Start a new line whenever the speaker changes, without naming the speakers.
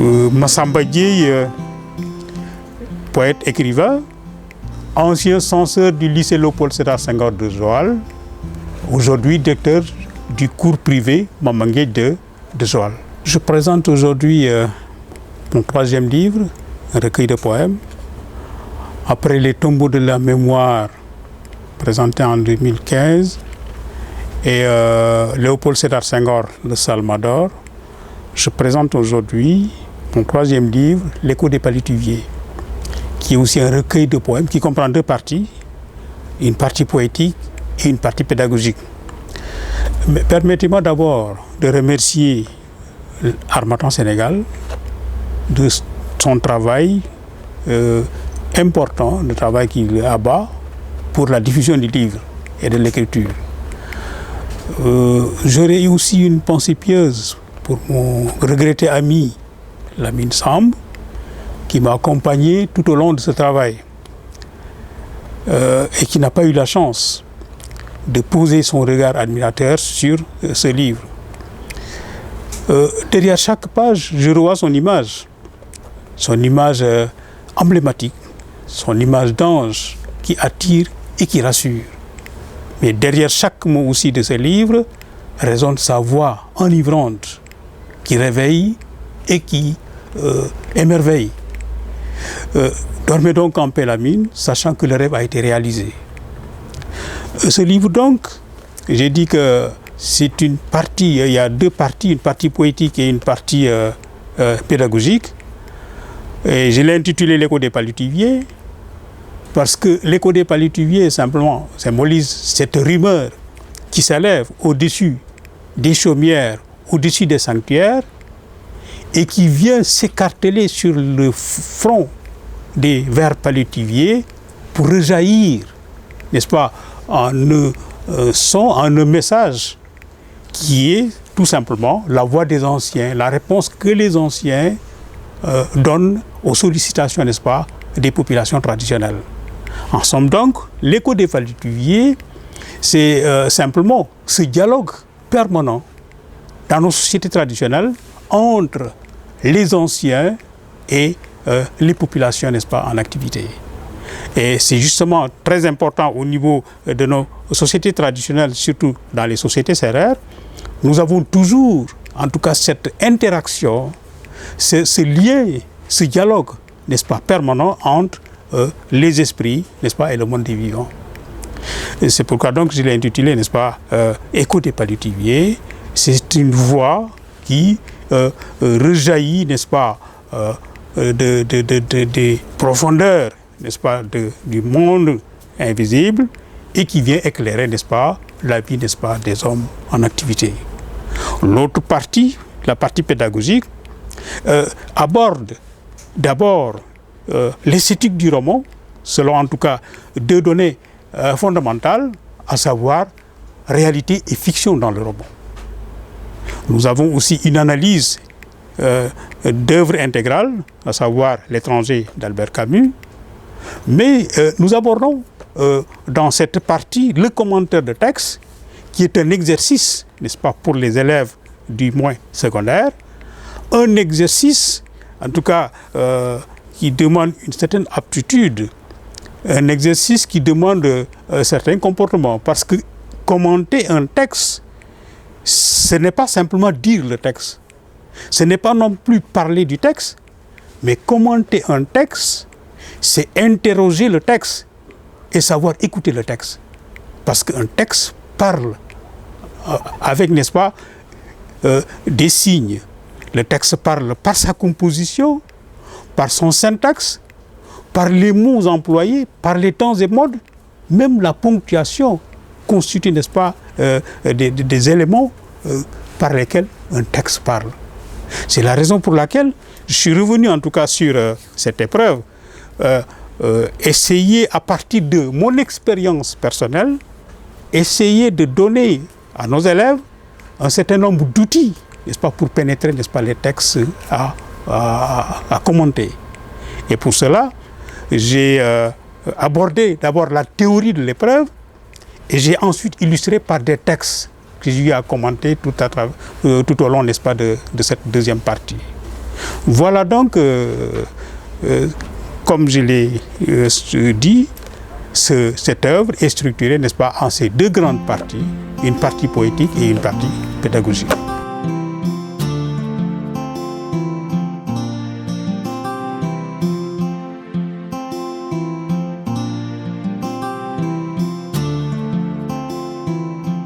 Massamba Dièye, poète écrivain, ancien censeur du lycée Léopold Sédar Senghor de Joal, aujourd'hui directeur du cours privé Mamangué de Joal. Je présente aujourd'hui mon troisième livre, un recueil de poèmes, après les tombeaux de la mémoire présenté en 2015 et Léopold Sédar Senghor, le Salvador. Je présente aujourd'hui mon troisième livre, L'écho des palétuviers, qui est aussi un recueil de poèmes qui comprend deux parties, une partie poétique et une partie pédagogique. Mais permettez-moi d'abord de remercier Harmattan Sénégal de son travail important, le travail qu'il abat pour la diffusion du livre et de l'écriture. J'aurais aussi une pensée pieuse pour mon regretté ami Lamine Samb, qui m'a accompagné tout au long de ce travail et qui n'a pas eu la chance de poser son regard admirateur sur ce livre. Derrière chaque page, je revois son image emblématique, son image d'ange qui attire et qui rassure. Mais derrière chaque mot aussi de ce livre résonne sa voix enivrante qui réveille et qui émerveille. Dormez donc en paix Lamine, sachant que le rêve a été réalisé. Ce livre donc, j'ai dit que c'est une partie, il y a deux parties, une partie poétique et une partie pédagogique. Et je l'ai intitulé L'écho des palétuviers, parce que l'écho des palétuviers simplement symbolise cette rumeur qui s'élève au-dessus des chaumières, au-dessus des sanctuaires, et qui vient s'écarteler sur le front des vers palétuviers pour rejaillir, n'est-ce pas, en un message qui est tout simplement la voix des anciens, la réponse que les anciens donnent aux sollicitations, n'est-ce pas, des populations traditionnelles. En somme donc, l'écho des palétuviers, c'est simplement ce dialogue permanent dans nos sociétés traditionnelles entre les anciens et les populations, n'est-ce pas, en activité. Et c'est justement très important au niveau de nos sociétés traditionnelles, surtout dans les sociétés sérères. Nous avons toujours, en tout cas, cette interaction, ce lien, ce dialogue, n'est-ce pas, permanent entre les esprits, n'est-ce pas, et le monde des vivants. Et c'est pourquoi donc je l'ai intitulé, n'est-ce pas, Écho des palétuviers. C'est une voix qui rejaillit, n'est-ce pas, des profondeurs, n'est-ce pas, du monde invisible et qui vient éclairer, n'est-ce pas, la vie, n'est-ce pas, des hommes en activité. L'autre partie, la partie pédagogique, aborde d'abord l'esthétique du roman, selon en tout cas deux données fondamentales, à savoir réalité et fiction dans le roman. Nous avons aussi une analyse d'œuvres intégrales, à savoir L'étranger d'Albert Camus, mais nous abordons dans cette partie le commentaire de texte, qui est un exercice, n'est-ce pas, pour les élèves du moins secondaire, un exercice, en tout cas, qui demande une certaine aptitude, un exercice qui demande certains comportements, parce que commenter un texte, ce n'est pas simplement dire le texte, ce n'est pas non plus parler du texte, mais commenter un texte, c'est interroger le texte et savoir écouter le texte. Parce qu'un texte parle avec, n'est-ce pas, des signes. Le texte parle par sa composition, par son syntaxe, par les mots employés, par les temps et modes, même la ponctuation constitue, n'est-ce pas, des éléments par lesquels un texte parle. C'est la raison pour laquelle je suis revenu en tout cas sur cette épreuve, essayer à partir de mon expérience personnelle, essayer de donner à nos élèves un certain nombre d'outils, n'est-ce pas, pour pénétrer, n'est-ce pas, les textes à commenter. Et pour cela, j'ai abordé d'abord la théorie de l'épreuve et j'ai ensuite illustré par des textes que j'ai eu à commenter tout au long, n'est-ce pas, de cette deuxième partie. Voilà donc, comme je l'ai dit, cette œuvre est structurée, n'est-ce pas, en ces deux grandes parties, une partie poétique et une partie pédagogique.